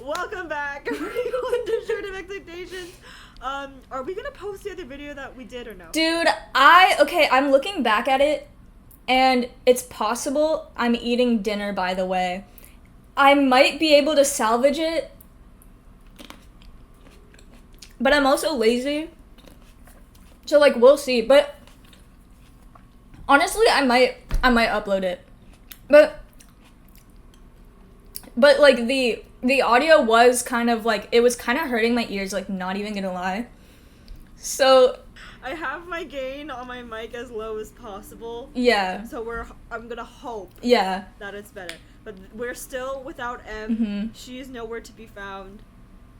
Welcome back. to Short of Expectations. Are we gonna post the other video that we did or no? Dude, I'm looking back at it, and it's possible I'm eating dinner, by the way. I might be able to salvage it, but I'm also lazy. So, like, we'll see. But honestly, I might upload it. But like, the audio was kind of, like, it was kind of hurting my ears, like, not even gonna lie. So I have my gain on my mic as low as possible. yeah. So I'm gonna hope Yeah. that it's better. But we're still without M. Mm-hmm. She is nowhere to be found.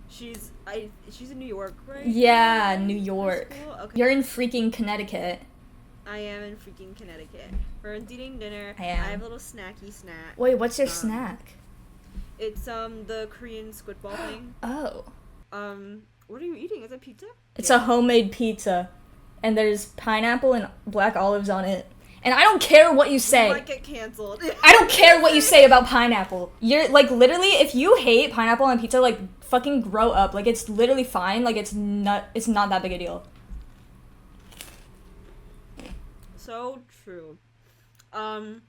She's in New York, right? Yeah, New York. Okay. You're in freaking Connecticut. I am in freaking Connecticut. Fern's eating dinner. I am. I have a little snacky snack. Wait, what's your snack? It's the Korean squid ball thing. Oh. What are you eating? Is it pizza? It's a homemade pizza. And there's pineapple and black olives on it. And I don't care what you say. You might get canceled. I don't care what you say about pineapple. You're, like, literally, if you hate pineapple on pizza, like, fucking grow up. Like, it's literally fine. Like, it's not that big a deal. So true. I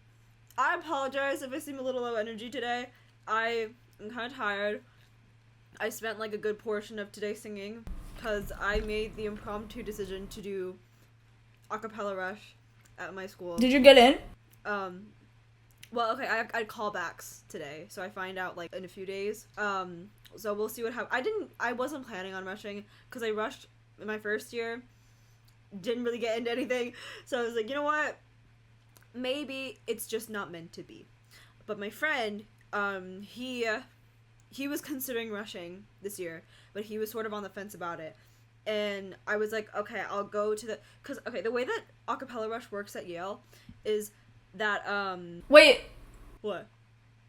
apologize if I seem a little low energy today. I am kind of tired. I spent, like, a good portion of today singing because I made the impromptu decision to do a cappella rush at my school. Did you get in? Well, okay, I had callbacks today, so I find out, like, in a few days. So we'll see what happens. I wasn't planning on rushing, because I rushed in my first year, didn't really get into anything, so I was like, you know what? Maybe it's just not meant to be. But my friend, he was considering rushing this year, but he was sort of on the fence about it. And I was like, okay, I'll go to the... Because, okay, the way that acapella rush works at Yale is that, Wait. What?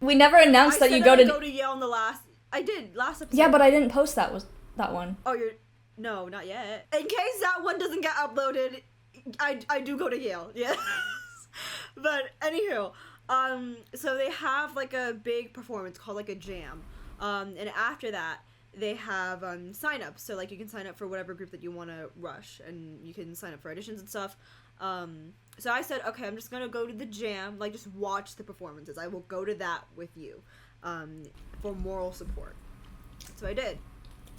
We never announced that you go to... go to Yale in the last... I did, last episode. Yeah, but I didn't post that one. Oh, No, not yet. In case that one doesn't get uploaded, I do go to Yale, yes. But, anywho, so they have, like, a big performance called, like, a jam. And after that, they have sign-ups, so like you can sign up for whatever group that you want to rush, and you can sign up for auditions and stuff. So I said, okay, I'm just gonna go to the jam, like just watch the performances. I will go to that with you, for moral support. So I did,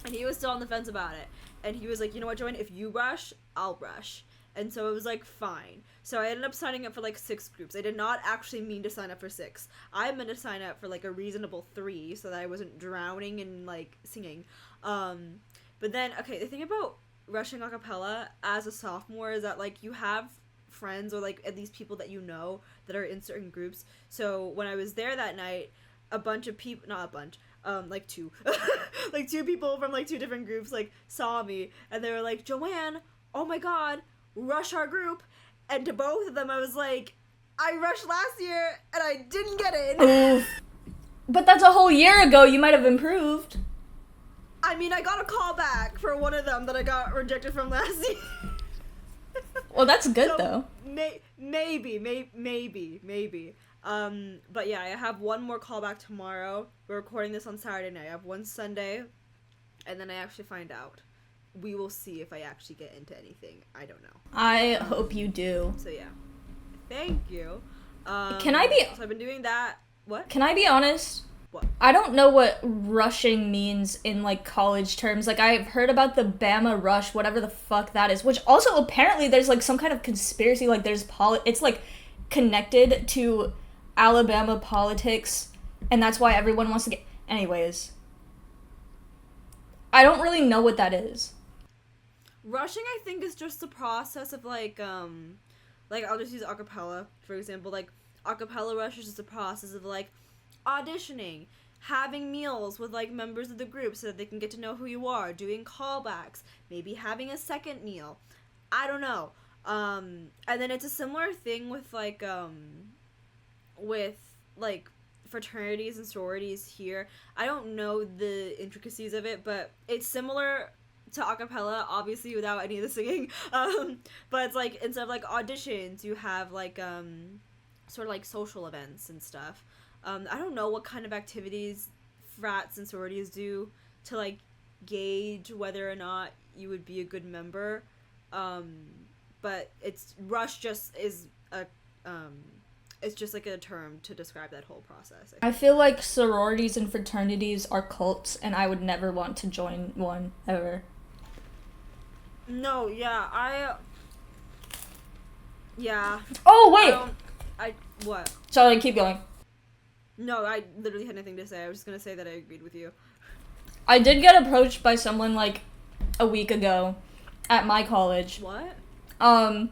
and he was still on the fence about it, and he was like, you know what, Joanne, if you rush, I'll rush. And so it was like, fine. So I ended up signing up for like 6 groups. I did not actually mean to sign up for 6. I meant to sign up for like a reasonable 3 so that I wasn't drowning in like singing. But then, okay, the thing about rushing a cappella as a sophomore is that like you have friends or like at least people that you know that are in certain groups. So when I was there that night, a bunch of people, not a bunch, like 2, like 2 people from like 2 different groups like saw me and they were like, Joanne, oh my god, rush our group. And to both of them I was like, I rushed last year and I didn't get in. Oof. But that's a whole year ago. You might have improved. I mean, I got a call back for one of them that I got rejected from last year. Well, that's good, so, though. Maybe. But yeah, I have one more callback tomorrow. We're recording this on Saturday night. I have one Sunday, and then I actually find out. We will see if I actually get into anything. I don't know. I hope you do. So yeah. Thank you. Can I be... So I've been doing that. What? Can I be honest? What? I don't know what rushing means in, like, college terms. Like, I've heard about the Bama Rush, whatever the fuck that is. Which also, apparently, there's, like, some kind of conspiracy. Like, there's it's, like, connected to Alabama politics. And that's why everyone wants to get... Anyways. I don't really know what that is. Rushing, I think, is just the process of, like, I'll just use acapella, for example. Like, acapella rush is just a process of, like, auditioning, having meals with, like, members of the group so that they can get to know who you are, doing callbacks, maybe having a second meal. I don't know. And then it's a similar thing with, like, fraternities and sororities here. I don't know the intricacies of it, but it's similar to acapella, obviously without any of the singing. But it's like instead of like auditions, you have like sort of like social events and stuff. I don't know what kind of activities frats and sororities do to like gauge whether or not you would be a good member. But Rush just is a it's just like a term to describe that whole process. I feel like sororities and fraternities are cults, and I would never want to join one ever. No, yeah, yeah. Oh wait. What? Sorry, keep going. No, I literally had nothing to say. I was just gonna say that I agreed with you. I did get approached by someone like a week ago at my college. What? And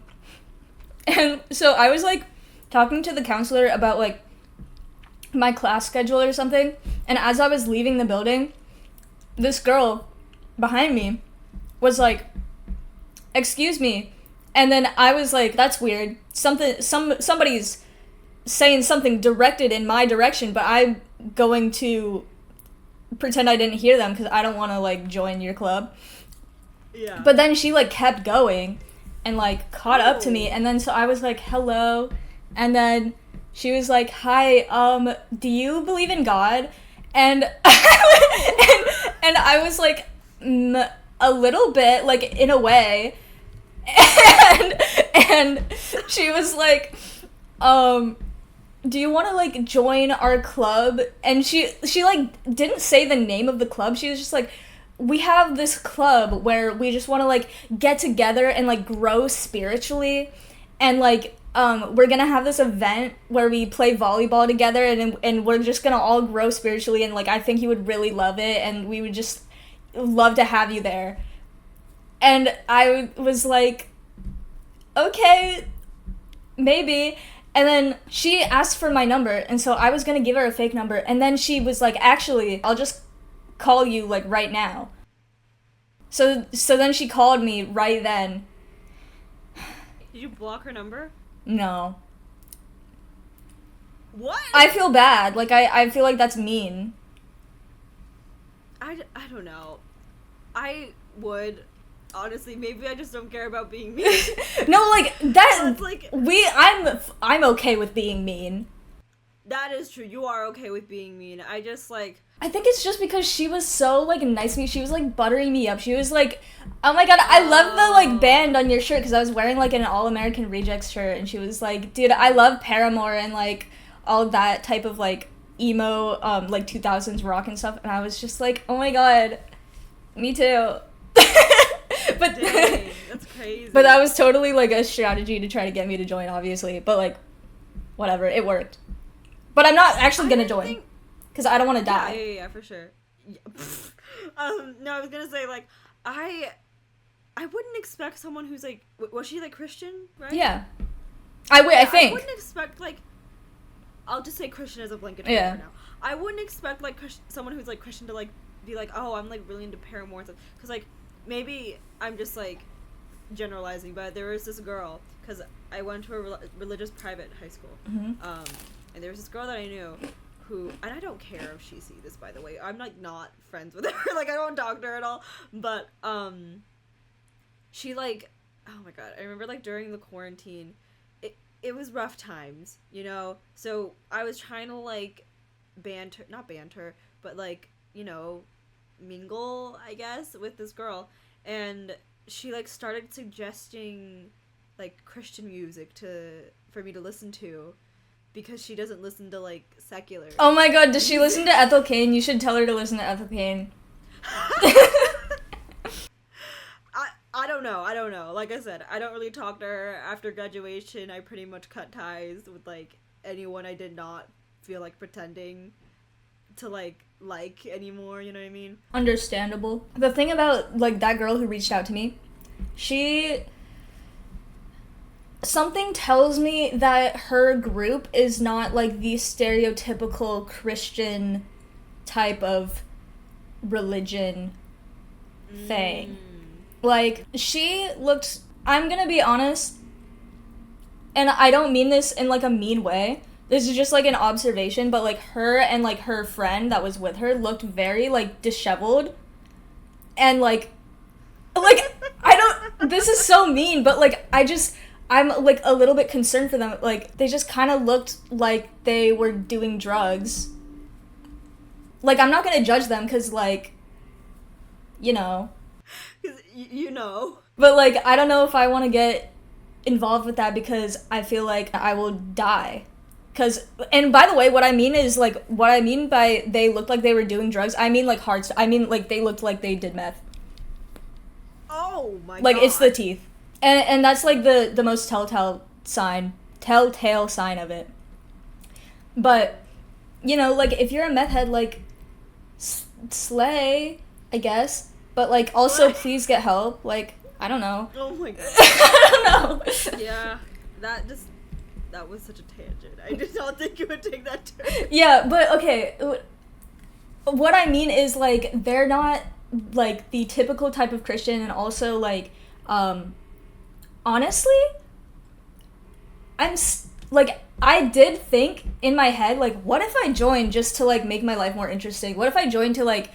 so I was like talking to the counselor about like my class schedule or something, and as I was leaving the building, this girl behind me was like, "Excuse me," and then I was like, "That's weird. Somebody's saying something directed in my direction, but I'm going to pretend I didn't hear them because I don't want to like join your club." Yeah. But then she like kept going and like caught up to me, and then so I was like, "Hello," and then she was like, "Hi, do you believe in God?" And and I was like, a little bit, like in a way, and she was like, "Do you want to like join our club?" And she like didn't say the name of the club. She was just like, "We have this club where we just want to like get together and like grow spiritually, and like we're gonna have this event where we play volleyball together, and we're just gonna all grow spiritually, and like I think you would really love it, and we would just love to have you there." And I was like, "Okay, maybe." And then she asked for my number, and so I was gonna give her a fake number, and then she was like, "Actually, I'll just call you like right now." So then she called me right then. Did you block her number? No. What? I feel bad. Like I feel like that's mean. I don't know. I would honestly, maybe I just don't care about being mean. No, like that. Like, I'm okay with being mean. that is true. You are okay with being mean. I just like. I think it's just because she was so like nice to me. She was like buttering me up. She was like, "Oh my god, I love the like band on your shirt," because I was wearing like an All American Rejects shirt, and she was like, "Dude, I love Paramore and like all that type of like emo like 2000s rock and stuff." And I was just like, "Oh my god, me too." But Dang, that's crazy. But that was totally like a strategy to try to get me to join, obviously. But like, whatever, it worked. But I'm not actually gonna join because I don't want to die. Yeah, for sure. Yeah. No, I was gonna say like I wouldn't expect someone who's like, was she like Christian, right? Yeah, I think. I wouldn't expect like, I'll just say Christian as a blanket Yeah. for now. I wouldn't expect like someone who's like Christian to like be like, "Oh, I'm like really into Paramore and stuff," because like maybe I'm just like generalizing, but there was this girl, because I went to a religious private high school, Mm-hmm. and there was this girl that I knew who, and I don't care if she sees this, by the way, I'm like not friends with her, like I don't talk to her at all, but she like, oh my god, I remember like during the quarantine, it was rough times, you know, so I was trying to like not banter, but like, you know, mingle, I guess, with this girl, and she like started suggesting like Christian music for me to listen to, because she doesn't listen to like secular. Oh my god, does she listen to Ethel Cain? You should tell her to listen to Ethel Cain. I don't know. Like I said, I don't really talk to her. After graduation, I pretty much cut ties with like anyone I did not feel like pretending to like anymore, you know what I mean? Understandable. The thing about like that girl who reached out to me, something tells me that her group is not like the stereotypical Christian type of religion thing. Like, she looked, I'm gonna be honest, and I don't mean this in like a mean way, this is just like an observation, but like her and like her friend that was with her looked very like disheveled, and like I don't, this is so mean, but like I'm like a little bit concerned for them. Like, they just kind of looked like they were doing drugs. Like, I'm not gonna judge them because, like, you know. 'Cause you know. But, like, I don't know if I want to get involved with that because I feel like I will die. And by the way, what I mean is, like, what I mean by they looked like they were doing drugs, I mean, like, I mean, like, they looked like they did meth. Oh my god. Like, it's the teeth. And that's, like, the most telltale sign of it. But, you know, like, if you're a meth head, like, slay, I guess. But, like, also, please get help. Like, I don't know. Oh my god. I don't know. Yeah, that was such a tangent. I did not think you would take that turn. Yeah, but, okay, what I mean is, like, they're not, like, the typical type of Christian, and also, like, honestly, like, I did think in my head, like, what if I joined just to, like, make my life more interesting? What if I joined to, like,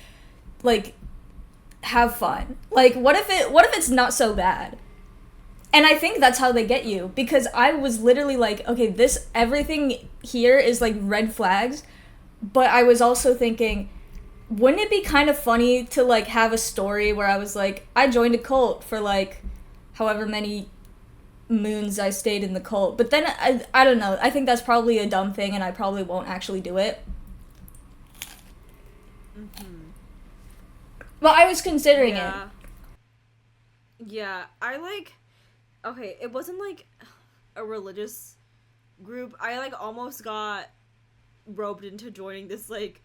have fun? Like, what if it's not so bad? And I think that's how they get you, because I was literally like, okay, everything here is, like, red flags, but I was also thinking, wouldn't it be kind of funny to, like, have a story where I was like, I joined a cult for, like, however many moons I stayed in the cult. But then, I don't know, I think that's probably a dumb thing, and I probably won't actually do it. Mm-hmm. But I was considering it. Yeah, I, like, okay, it wasn't, like, a religious group. I, like, almost got roped into joining this, like,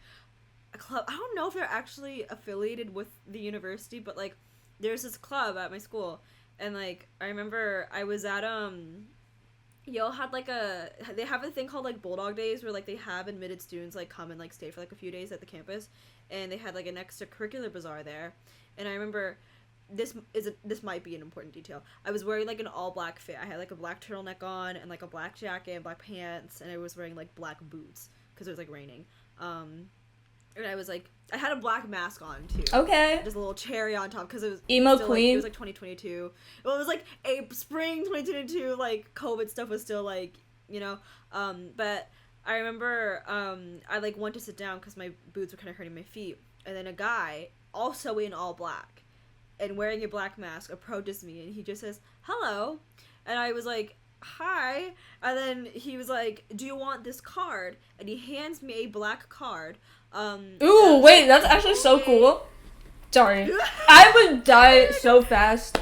a club. I don't know if they're actually affiliated with the university, but, like, there's this club at my school, and, like, I remember I was at, Yale had, like, they have a thing called, like, Bulldog Days, where, like, they have admitted students, like, come and, like, stay for, like, a few days at the campus, and they had, like, an extracurricular bazaar there, and I remember, this might be an important detail, I was wearing, like, an all-black fit. I had, like, a black turtleneck on, and, like, a black jacket, and black pants, and I was wearing, like, black boots, because it was, like, raining, and I was, like, I had a black mask on, too. Okay. Just a little cherry on top, because it was emo still, queen. Like, it was, like, 2022. Well, it was, like, spring 2022, like, COVID stuff was still, like, you know, but I remember, I, like, went to sit down, because my boots were kind of hurting my feet, and then a guy, also in all black, and wearing a black mask, approaches me, and he just says, hello, and I was, like, hi, and then he was like, do you want this card? And he hands me a black card. Ooh, wait, that's actually so cool. Sorry. I would die so fast.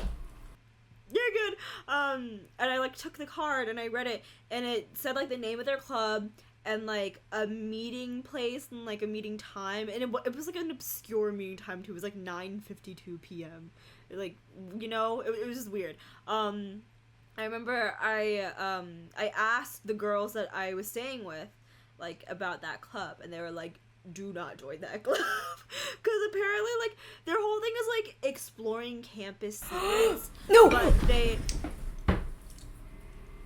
You're good. And I, like, took the card, and I read it, and it said, like, the name of their club, and, like, a meeting place, and, like, a meeting time, and it was, like, an obscure meeting time, too. It was, like, 9:52 p.m. Like, you know, it was just weird. I remember I asked the girls that I was staying with, like, about that club, and they were like, do not join that club. Because apparently, like, their whole thing is, like, exploring campus secrets. No! But they...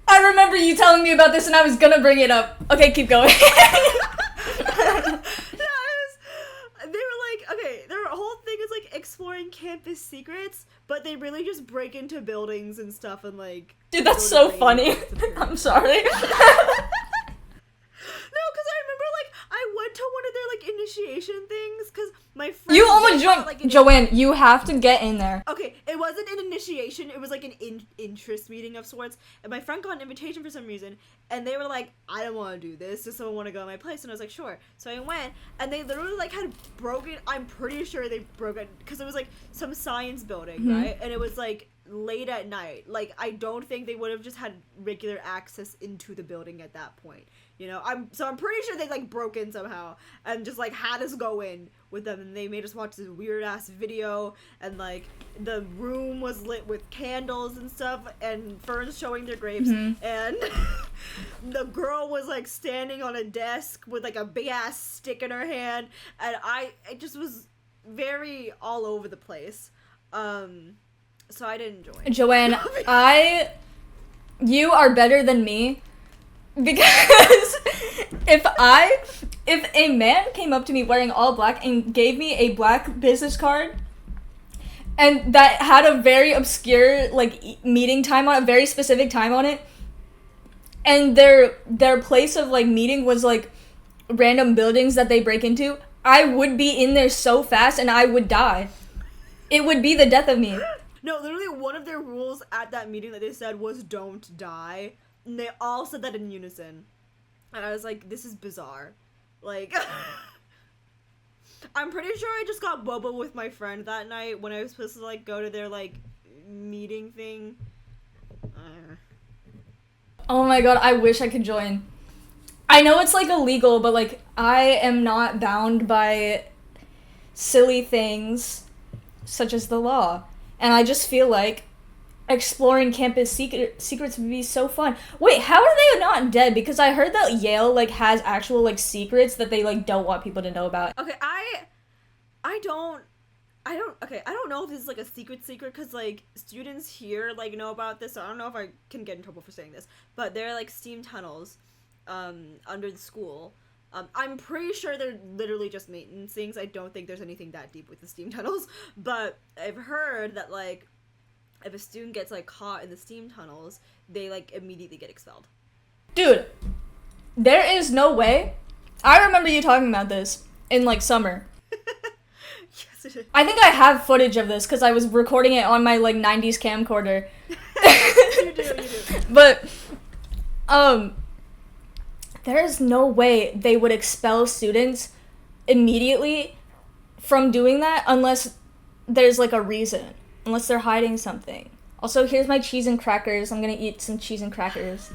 I remember you telling me about this, and I was gonna bring it up. Okay, keep going. They were like, okay, their whole thing is, like, exploring campus secrets, but they really just break into buildings and stuff and, like... Dude, that's so funny. I'm sorry. No, because I remember, like, I went to one of their, like, initiation things, because my friend... You almost joined... Like, Joanne, you have to get in there. Okay, it wasn't an initiation, it was, like, an interest meeting of sorts, and my friend got an invitation for some reason, and they were like, I don't want to do this, does someone want to go to my place? And I was like, sure. So I went, and they literally, like, had broken... I'm pretty sure they broke it, because it was, like, some science building, right? And it was, like, late at night. Like, I don't think they would have just had regular access into the building at that point. You know, I'm pretty sure they, like, broke in somehow and just, like, had us go in with them, and they made us watch this weird-ass video, and, like, the room was lit with candles and stuff, and ferns showing their grapes, and the girl was, like, standing on a desk with, like, a big-ass stick in her hand, and it just was very all over the place. So I didn't join. Joanne, you are better than me. Because if a man came up to me wearing all black and gave me a black business card and that had a very obscure, like, meeting time on it, a very specific time on it, and their place of, like, meeting was, like, random buildings that they break into, I would be in there so fast and I would die. It would be the death of me. No, literally one of their rules at that meeting that they said was don't die. And they all said that in unison. And I was like, this is bizarre. Like, I'm pretty sure I just got boba with my friend that night when I was supposed to, like, go to their, like, meeting thing. Oh my god, I wish I could join. I know it's, like, illegal, but, like, I am not bound by silly things such as the law. And I just feel like exploring campus secrets would be so fun. Wait, how are they not dead? Because I heard that Yale, like, has actual, like, secrets that they, like, don't want people to know about. Okay, I don't know if this is, like, a secret, because, like, students here, like, know about this, so I don't know if I can get in trouble for saying this, but they're, like, steam tunnels, under the school. I'm pretty sure they're literally just maintenance things. I don't think there's anything that deep with the steam tunnels, but I've heard that, like, if a student gets, like, caught in the steam tunnels, they, like, immediately get expelled. Dude, there is no way. I remember you talking about this in, like, summer. Yes, it is. I think I have footage of this because I was recording it on my, like, 90s camcorder. You do. But, there's no way they would expel students immediately from doing that unless there's, like, a reason. Unless they're hiding something. Also, here's my cheese and crackers. I'm gonna eat some cheese and crackers.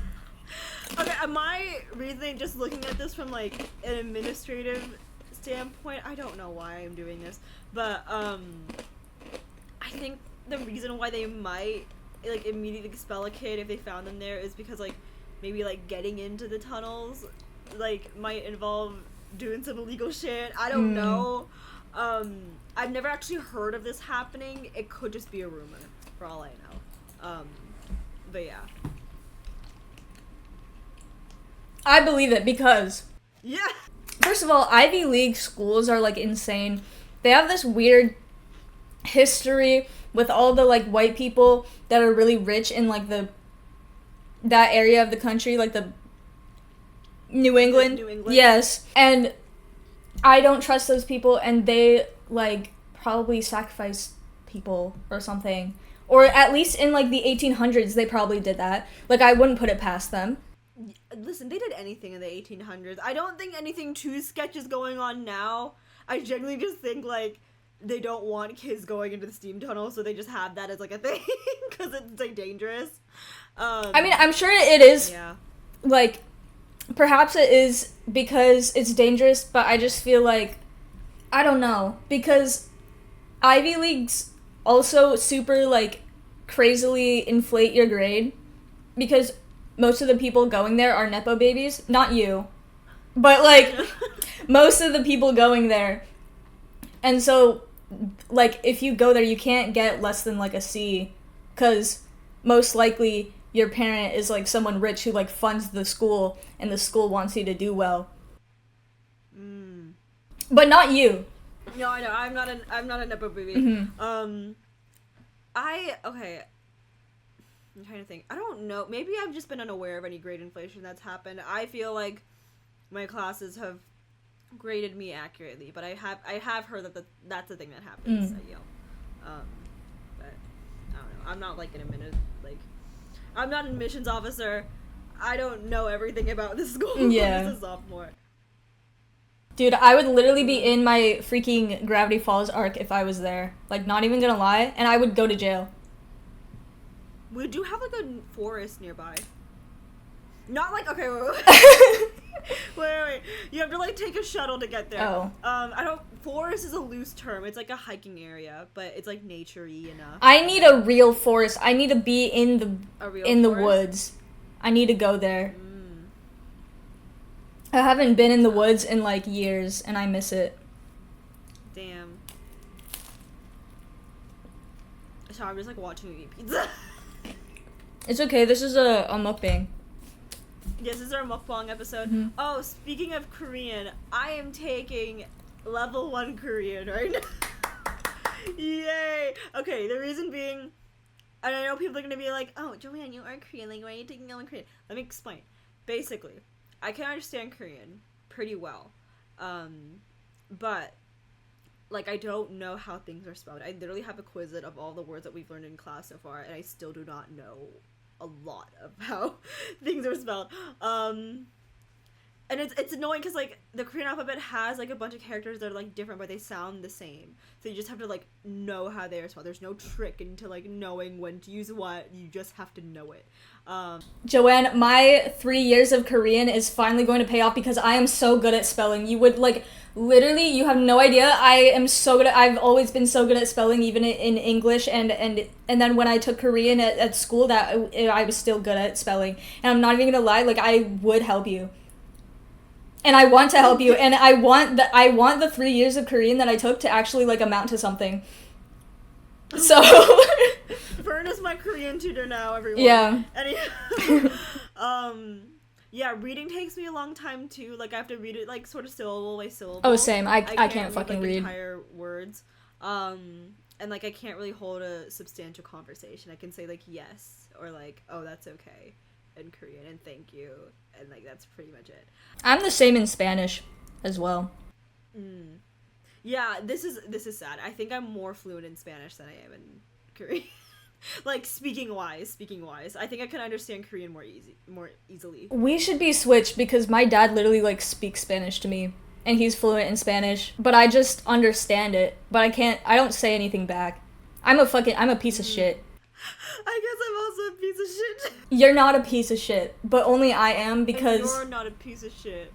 Okay, my reasoning, just looking at this from, like, an administrative standpoint, I don't know why I'm doing this, but, I think the reason why they might, like, immediately expel a kid if they found them there is because, like, maybe, like, getting into the tunnels, like, might involve doing some illegal shit. I don't know. I've never actually heard of this happening. It could just be a rumor, for all I know. But yeah. I believe it because, Yeah! first of all, Ivy League schools are, like, insane. They have this weird history with all the, like, white people that are really rich in, like, that area of the country, like the New England. New England? Yes. And I don't trust those people, and they, like, probably sacrifice people or something. Or at least in, like, the 1800s, they probably did that. Like, I wouldn't put it past them. Listen, they did anything in the 1800s. I don't think anything too sketch is going on now. I genuinely just think, like, they don't want kids going into the steam tunnel, so they just have that as, like, a thing, because it's, like, dangerous. I mean, I'm sure it is, Yeah. like, perhaps it is because it's dangerous, but I just feel like, I don't know, because Ivy Leagues also super, like, crazily inflate your grade, because most of the people going there are Nepo babies. Not you. But, like, most of the people going there. And so, like, if you go there, you can't get less than, like, a C, because most likely your parent is, like, someone rich who, like, funds the school, and the school wants you to do well. But not you. No, I know. I'm not a Nepo baby. Mm-hmm. Okay. I'm trying to think. I don't know. Maybe I've just been unaware of any grade inflation that's happened. I feel like my classes have graded me accurately, but I have heard that that's a thing that happens at Yale. But I don't know. I'm not like I'm not an admissions officer. I don't know everything about this school. Yeah. As a sophomore. Dude, I would literally be in my freaking Gravity Falls arc if I was there. Like, not even gonna lie, and I would go to jail. We do have, like, a forest nearby. Not, like, okay, wait. You have to, like, take a shuttle to get there. Oh. Forest is a loose term. It's, like, a hiking area, but it's, like, nature-y enough. I need a real forest. I need to be in the forest? woods. I need to go there. I haven't been in the woods in, like, years, and I miss it. Damn. Sorry, I'm just, like, watching you eat pizza. It's okay, this is a mukbang. Yes, this is our mukbang episode. Mm-hmm. Oh, speaking of Korean, I am taking level 1 Korean right now. Yay! Okay, the reason being, and I know people are gonna be like, oh, Joanne, you are Korean, like, why are you taking level 1 Korean? Let me explain. Basically, I can understand Korean pretty well. but like I don't know how things are spelled. I literally have a Quizlet of all the words that we've learned in class so far, and I still do not know a lot of how things are spelled. And it's annoying because like the Korean alphabet has like a bunch of characters that are like different, but they sound the same. So you just have to like know how they are spelled. There's no trick into like knowing when to use what. You just have to know it. Joanne, my 3 years of Korean is finally going to pay off because I am so good at spelling. You would like literally, you have no idea. I've always been so good at spelling, even in English, and then when I took Korean at school, that I was still good at spelling. And I'm not even gonna lie, like I would help you. And I want to help you, and I want the 3 years of Korean that I took to actually like amount to something. So Fern is my Korean tutor now, everyone. Yeah. Yeah, reading takes me a long time too. Like I have to read it like sort of syllable by syllable. Oh, same. I can't fucking read entire words. And like I can't really hold a substantial conversation. I can say like yes or like oh that's okay in Korean and thank you, and like that's pretty much it. I'm the same in Spanish as well. Yeah, this is sad. I think I'm more fluent in Spanish than I am in Korean. Like speaking wise, I think I can understand Korean more easily. We should be switched because my dad literally like speaks Spanish to me, and he's fluent in Spanish, but I just understand it, but I don't say anything back. I'm a piece of shit. I guess I'm also a piece of shit. You're not a piece of shit, but only I am because... And you're not a piece of shit.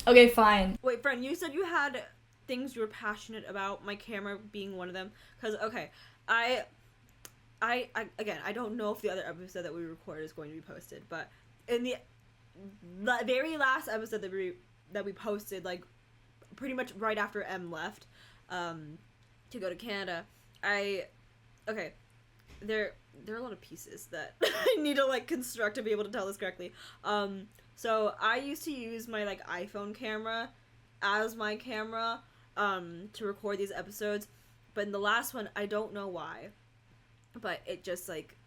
Okay, fine. Wait, friend, you said you had things you were passionate about, my camera being one of them. Because, okay, I again, I don't know if the other episode that we recorded is going to be posted, but in the very last episode that we posted, like, pretty much right after M left, to go to Canada, okay, there are a lot of pieces that I need to like construct to be able to tell this correctly. So I used to use my like iPhone camera as my camera to record these episodes, but in the last one I don't know why, but it just like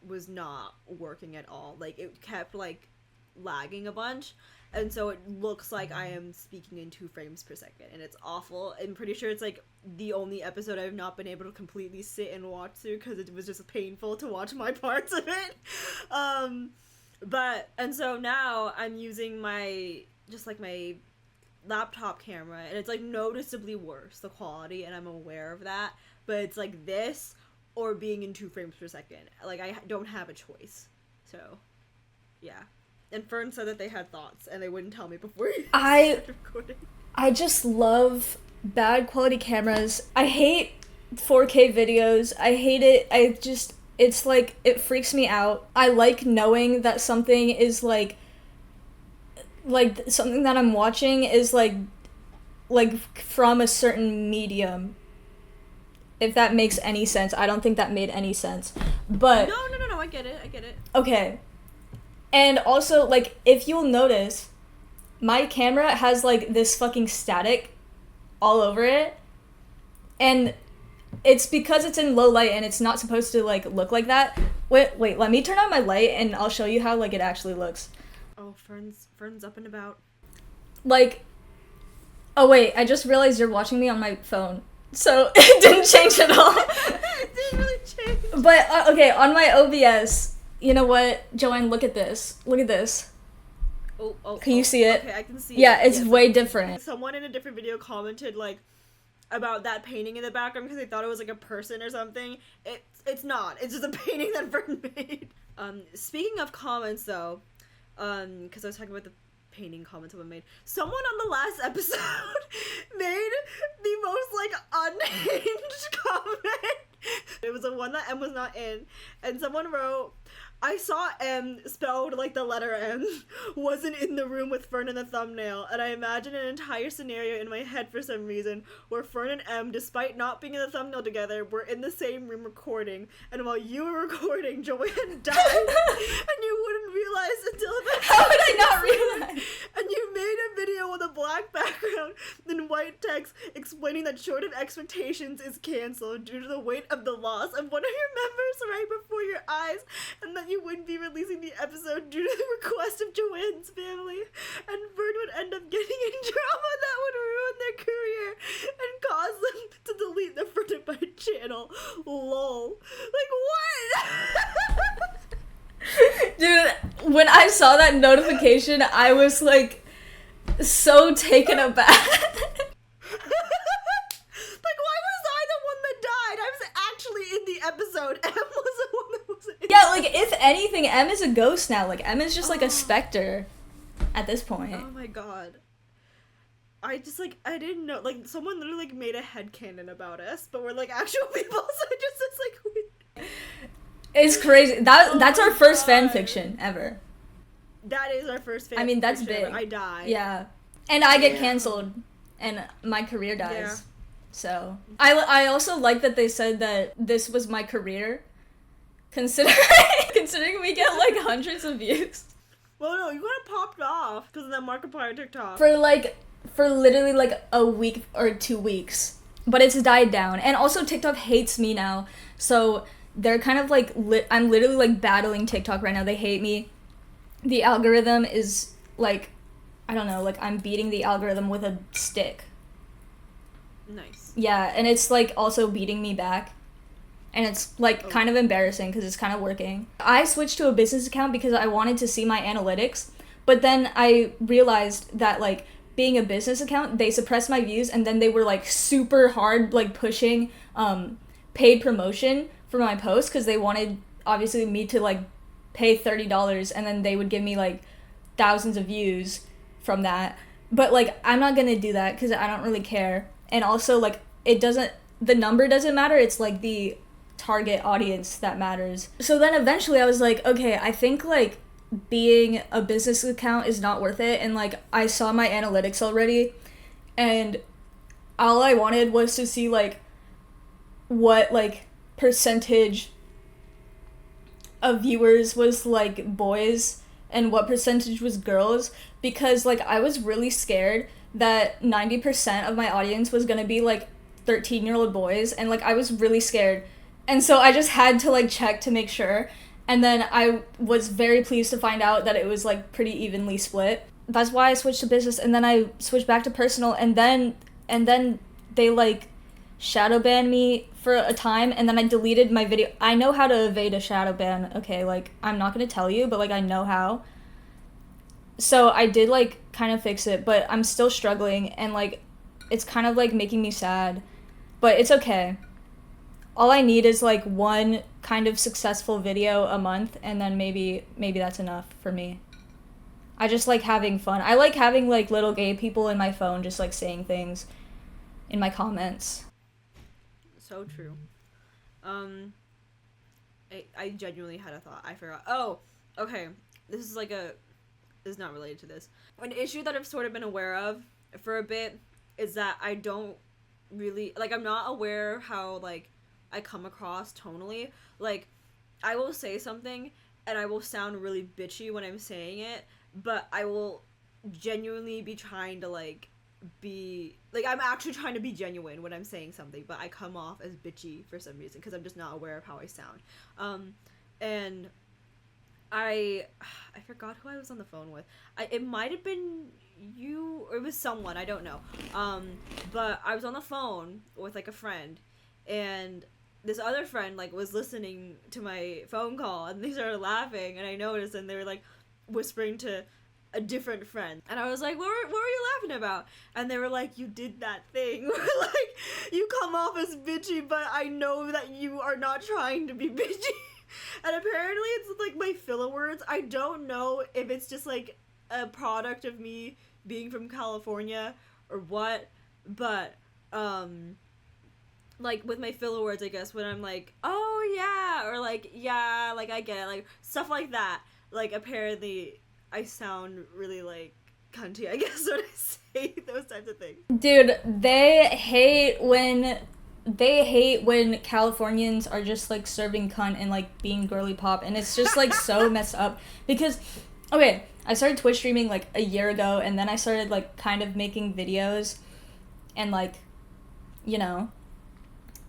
was not working at all. Like it kept like lagging a bunch, and so it looks like I am speaking in 2 frames per second, and it's awful. I'm pretty sure it's like the only episode I've not been able to completely sit and watch through because it was just painful to watch my parts of it. And so now I'm using my laptop camera, and it's like noticeably worse, the quality, and I'm aware of that, but it's like this or being in 2 frames per second. Like I don't have a choice. So yeah. And Fern said that they had thoughts and they wouldn't tell me before you started recording. I just love bad quality cameras. I hate 4K videos. I hate it. It's like, it freaks me out. I like knowing that something is like something that I'm watching is like from a certain medium. If that makes any sense. I don't think that made any sense. But No, I get it. Okay. And also, like, if you'll notice, my camera has, like, this fucking static all over it. And it's because it's in low light and it's not supposed to, like, look like that. Wait, let me turn on my light and I'll show you how, like, it actually looks. Oh, Fern's up and about. Like, oh wait, I just realized you're watching me on my phone. So, it didn't change at all. It didn't really change. But, okay, on my OBS... You know what, Joanne, look at this. Look at this. Oh, can you see it? Okay, I can see it. Yeah, it's way different. Someone in a different video commented, like, about that painting in the background because they thought it was, like, a person or something. It's not. It's just a painting that Fern made. Speaking of comments, though, because I was talking about the painting comments someone made, someone on the last episode made the most, like, unhinged comment. It was the one that M was not in, and someone wrote, I saw M spelled like the letter M wasn't in the room with Fern in the thumbnail, and I imagined an entire scenario in my head for some reason where Fern and M, despite not being in the thumbnail together, were in the same room recording, and while you were recording, Joanne died, and you wouldn't realize until about How would I not realize? And you made a video with a black background and white text explaining that Short of Expectations is canceled due to the weight of the loss of one of your members right before your eyes, and that you wouldn't be releasing the episode due to the request of Joanne's family, and Fern would end up getting in drama that would ruin their career and cause them to delete the Fertified channel. Lol. Like, what? Dude, when I saw that notification, I was like so taken aback. Like, why was I the one that died? I was actually in the episode. M was the one that wasn't in Yeah, like, if anything, M is a ghost now. Like, M is just like a specter at this point. Oh my god. I just, like, I didn't know. Like, someone literally, like, made a headcanon about us, but we're, like, actual people, so it just is, like, weird. It's crazy. That's our first fan fiction ever. That is our first fan I mean, that's fiction big. ever. I die. Yeah. And I get canceled, and my career dies. Yeah. So I also like that they said that this was my career, considering we get like hundreds of views Well, no, you kind of popped off because of that Markiplier TikTok. for literally like a week or 2 weeks, but it's died down. And also TikTok hates me now, so they're kind of like I'm literally like battling TikTok right now. They hate me. The algorithm is like, I don't know, like I'm beating the algorithm with a stick. Nice. Yeah, and it's like also beating me back. And it's like kind of embarrassing because it's kind of working. I switched to a business account because I wanted to see my analytics, but then I realized that like being a business account, they suppressed my views, and then they were like super hard like pushing paid promotion for my posts because they wanted obviously me to like pay $30, and then they would give me like thousands of views from that. But like I'm not gonna do that because I don't really care. And also like the number doesn't matter, it's like the target audience that matters. So then eventually I was like, okay, I think like being a business account is not worth it. And like I saw my analytics already, and all I wanted was to see like what like percentage of viewers was like boys and what percentage was girls, because like I was really scared that 90% of my audience was gonna be like 13-year-old boys, and like I was really scared, and so I just had to like check to make sure. And then I was very pleased to find out that it was like pretty evenly split. That's why I switched to business, and then I switched back to personal, and then they like shadow banned me for a time, and then I deleted my video. I know how to evade a shadow ban, okay? Like I'm not gonna tell you, but like I know how. So I did like kind of fix it, but I'm still struggling, and like it's kind of like making me sad, but it's okay. All I need is like one kind of successful video a month, and then maybe that's enough for me. I just like having fun. I like having like little gay people in my phone just like saying things in my comments. So true. I genuinely had a thought. I forgot. Oh, okay. This is not related to this. An issue that I've sort of been aware of for a bit is that I don't really, like, I'm not aware how, like, I come across tonally. Like, I will say something and I will sound really bitchy when I'm saying it, but I will genuinely be trying to, like, be, like, I'm actually trying to be genuine when I'm saying something, but I come off as bitchy for some reason because I'm just not aware of how I sound. And I forgot who I was on the phone with. It might have been you, or it was someone, I don't know. But I was on the phone with, like, a friend, and this other friend, like, was listening to my phone call, and they started laughing, and I noticed, and they were, like, whispering to a different friend, and I was like, what were you laughing about? And they were like, you did that thing where, like, you come off as bitchy, but I know that you are not trying to be bitchy. And apparently it's like my filler words. I don't know if it's just like a product of me being from California or what, but like with my filler words, I guess, when I'm like, oh yeah, or like, yeah, like I get it, like stuff like that, like apparently I sound really like cunty, I guess, when I say those types of things. Dude, they hate when Californians are just like serving cunt and like being girly pop, and it's just like so messed up. Because okay, I started Twitch streaming like a year ago, and then I started like kind of making videos and like, you know,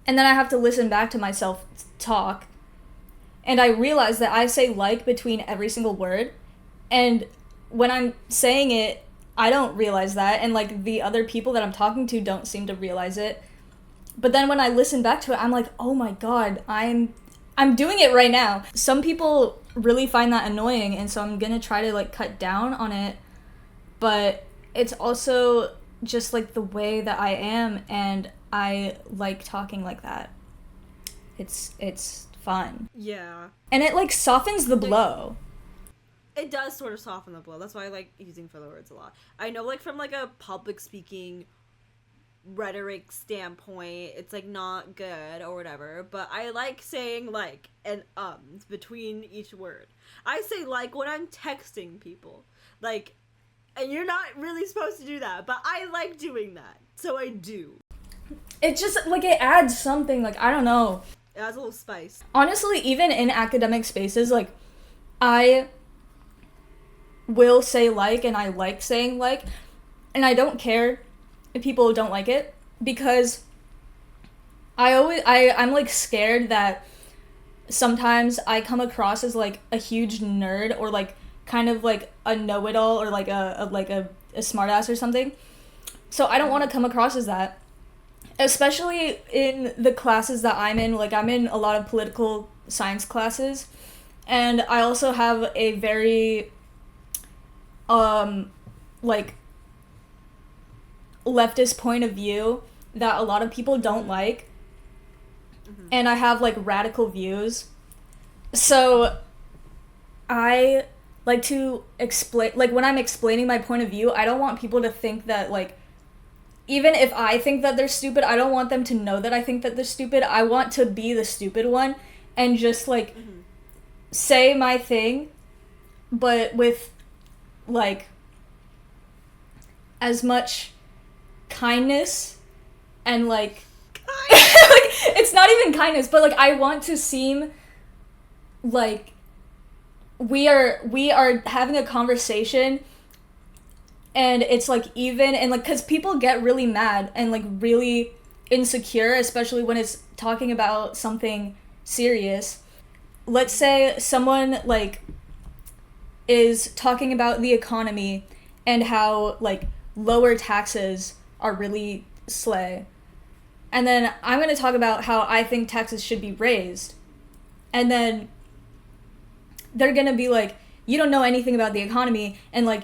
and then I have to listen back to myself talk, and I realize that I say like between every single word, and when I'm saying it, I don't realize that, and like the other people that I'm talking to don't seem to realize it. But then when I listen back to it, I'm like, oh my god, I'm doing it right now. Some people really find that annoying, and so I'm gonna try to like cut down on it. But it's also just like the way that I am, and I like talking like that. It's fun. Yeah. And it like softens the blow. It does sort of soften the blow. That's why I like using filler words a lot. I know, like, from like a public speaking rhetoric standpoint, it's like not good or whatever, but I like saying like and between each word. I say like when I'm texting people, like, and you're not really supposed to do that, but I like doing that, so I do. It just like it adds something, like, I don't know, It adds a little spice. honestly. Even in academic spaces, like, I will say like, and I like saying like, and I don't care if people don't like it, because I'm like scared that sometimes I come across as like a huge nerd, or like kind of like a know-it-all, or like a smartass or something. So I don't want to come across as that, especially in the classes that I'm in. Like, I'm in a lot of political science classes, and I also have a very like leftist point of view that a lot of people don't like. And I have like radical views, so I like to explain, like, when I'm explaining my point of view, I don't want people to think that, like, even if I think that they're stupid, I don't want them to know that I think that they're stupid. I want to be the stupid one and just like say my thing, but with like as much kindness and like like, it's not even kindness, but like I want to seem like we are having a conversation, and it's like even, and like, because people get really mad and like really insecure, especially when it's talking about something serious. Let's say someone like is talking about the economy and how like lower taxes are really slay. And then I'm going to talk about how I think taxes should be raised. And then they're going to be like, you don't know anything about the economy, and like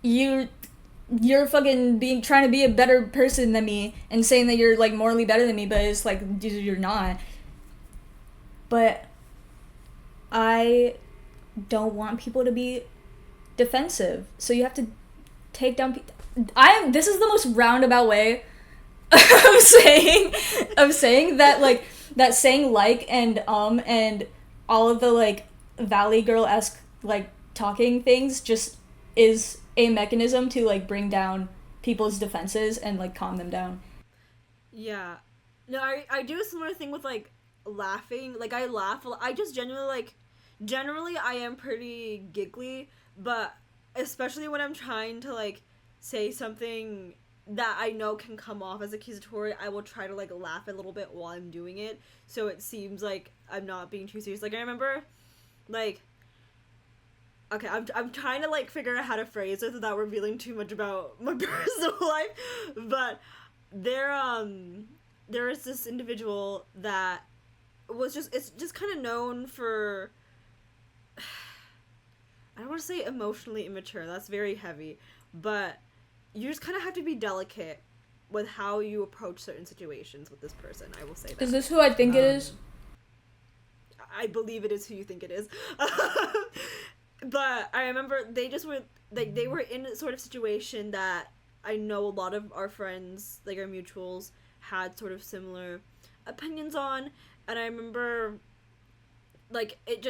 you're fucking trying to be a better person than me and saying that you're like morally better than me, but it's like you're not. But I don't want people to be defensive. So you have to take down this is the most roundabout way of saying that, like, that saying like and all of the like Valley Girl-esque like talking things just is a mechanism to like bring down people's defenses and like calm them down. Yeah. No, I do a similar thing with like laughing. Like, I laugh I just generally I am pretty giggly, but especially when I'm trying to like say something that I know can come off as accusatory, I will try to like laugh a little bit while I'm doing it, so it seems like I'm not being too serious. Like, I remember, like, okay, I'm trying to like figure out how to phrase it without revealing too much about my personal life, but there is this individual that it's just kind of known for, I don't want to say emotionally immature, that's very heavy, but you just kind of have to be delicate with how you approach certain situations with this person. I will say that. Is this who I think it is? I believe it is who you think it is. But I remember they just were like, they were in a sort of situation that I know a lot of our friends, like our mutuals, had sort of similar opinions on, and I remember like it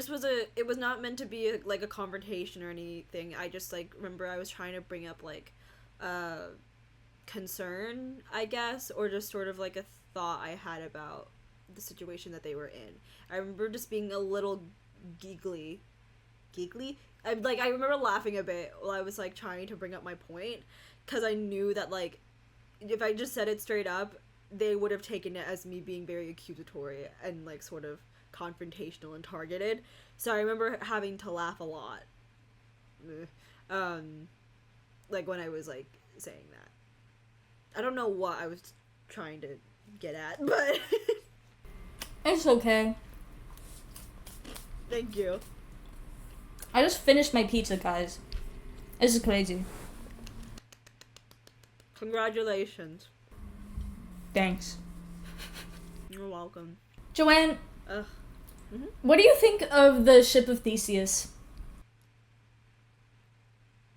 was not meant to be like a confrontation or anything. I just like remember I was trying to bring up like concern, I guess, or just sort of like a thought I had about the situation that they were in. I remember just being a little giggly giggly. I remember laughing a bit while I was like trying to bring up my point, because I knew that like if I just said it straight up, they would have taken it as me being very accusatory and like sort of confrontational and targeted. So I remember having to laugh a lot. Like when I was like saying that. I don't know what I was trying to get at, but It's okay. Thank you. I just finished my pizza, guys. This is crazy. Congratulations. Thanks. You're welcome. Joanne, Mm-hmm. what do you think of the ship of Theseus?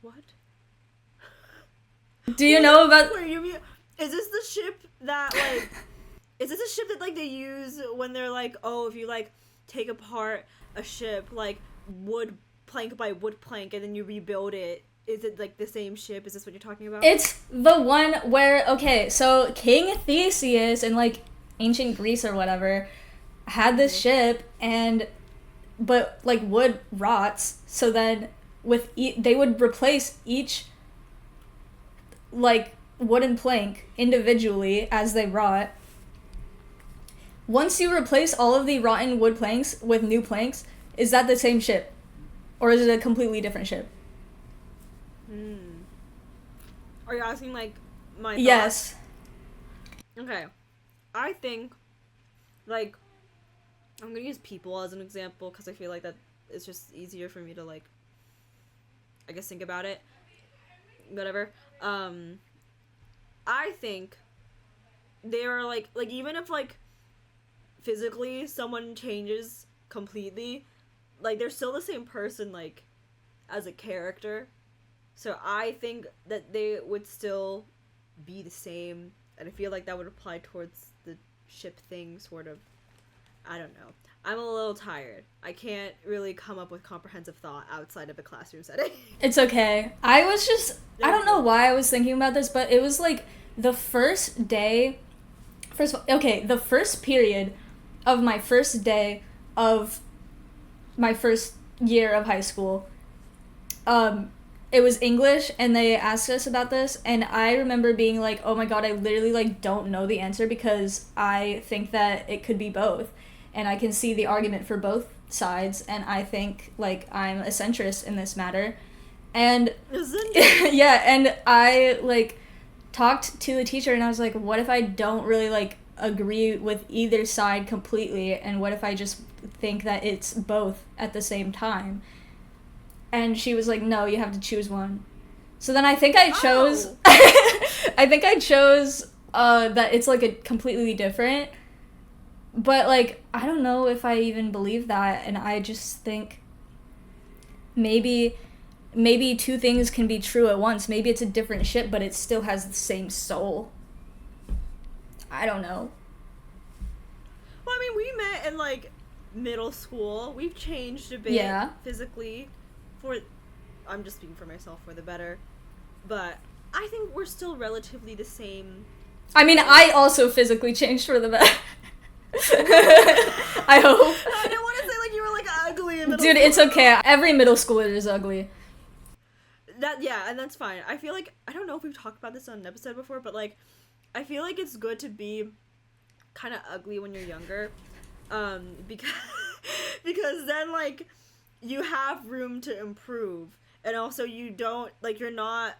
What? Do you know about... Wait, you mean... Is this the ship that, like... is this a ship that, like, they use when they're like, oh, if you, like, take apart a ship, like, wood plank by wood plank, and then you rebuild it, is it, like, the same ship? Is this what you're talking about? It's the one where, okay, so King Theseus in, like, ancient Greece or whatever had this ship, but, like, wood rots, so then they would replace each, like, wooden plank individually as they rot. Once you replace all of the rotten wood planks with new planks, is that the same ship? Or is it a completely different ship? Are you asking, like, my thoughts? Yes. Okay. I think, like, I'm gonna use people as an example, because I feel like that it's just easier for me to, like, I guess think about it. Whatever. I think they are, like, even if, like, physically someone changes completely, like, they're still the same person, like, as a character. So I think that they would still be the same, and I feel like that would apply towards the ship thing, sort of. I don't know. I'm a little tired. I can't really come up with comprehensive thought outside of a classroom setting. It's okay. I don't know why I was thinking about this, but it was like the first day, the first period of my first day of my first year of high school. It was English, and they asked us about this, and I remember being like, oh my god, I literally, like, don't know the answer, because I think that it could be both, and I can see the argument for both sides, and I think, like, I'm a centrist in this matter, and yeah, and I, like, talked to the teacher, and I was like, what if I don't really, like, agree with either side completely, and what if I just think that it's both at the same time? And she was like, no, you have to choose one. So then I think I chose... I think I chose that it's, like, a completely different. But, like, I don't know if I even believe that. And I just think maybe two things can be true at once. Maybe it's a different ship, but it still has the same soul. I don't know. Well, I mean, we met in, like, middle school. We've changed a bit physically. I'm just speaking for myself, for the better, but I think we're still relatively the same. I mean, I also physically changed for the better. I hope. I don't want to say, like, you were, like, ugly in middle Dude, school. it's okay. Every middle schooler is ugly. And that's fine. I feel like, I don't know if we've talked about this on an episode before, but, like, I feel like it's good to be kind of ugly when you're younger, because then, like, you have room to improve, and also you don't, like, you're not,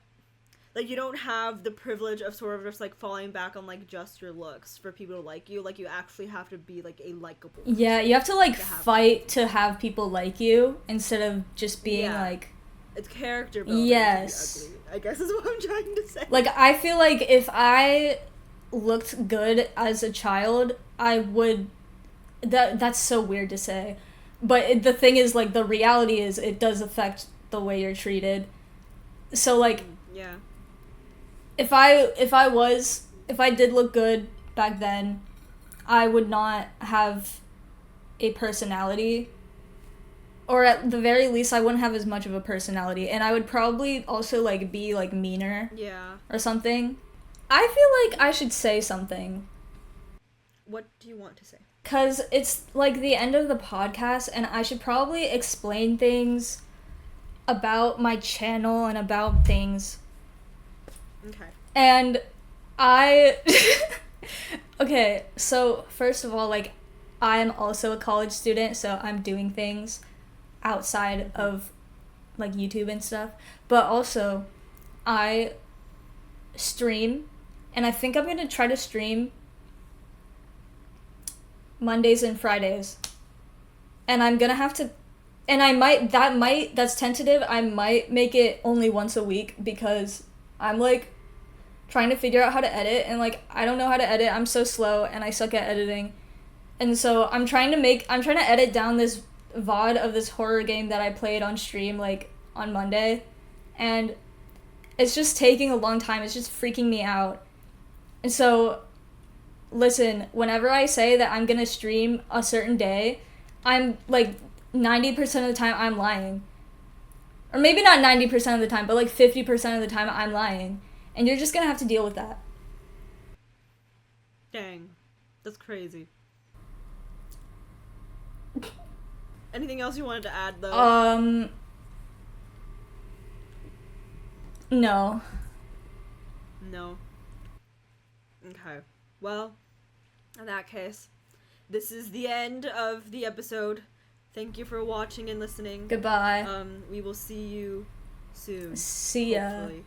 like, you don't have the privilege of sort of just, like, falling back on, like, just your looks for people to like you. Like, you actually have to be, like, a likable person. Yeah, you have to, like, fight to have people like you, instead of just being, like... It's character building. Yes. To be ugly, I guess is what I'm trying to say. Like, I feel like if I looked good as a child, I would... That's so weird to say. But the thing is, like, the reality is it does affect the way you're treated. So, like, yeah. If I did look good back then, I would not have a personality. Or at the very least, I wouldn't have as much of a personality. And I would probably also, like, be, like, meaner. Yeah. Or something. I feel like I should say something. What do you want to say? 'Cause it's, like, the end of the podcast, and I should probably explain things about my channel and about things. Okay. And I okay, so first of all, like, I'm also a college student, so I'm doing things outside of like YouTube and stuff. But also, I stream, and I think I'm gonna try to stream Mondays and Fridays. And I'm gonna have to, and that's tentative, I might make it only once a week because I'm like trying to figure out how to edit, and like I don't know how to edit. I'm so slow and I suck at editing. And so I'm trying to edit down this VOD of this horror game that I played on stream like on Monday, and it's just taking a long time. It's just freaking me out. And so listen, whenever I say that I'm gonna stream a certain day, I'm like 90% of the time I'm lying. Or maybe not 90% of the time, but like 50% of the time I'm lying. And you're just gonna have to deal with that. Dang. That's crazy. Anything else you wanted to add, though? No. No. Okay. Well, in that case, this is the end of the episode. Thank you for watching and listening. Goodbye. We will see you soon. See ya. Hopefully.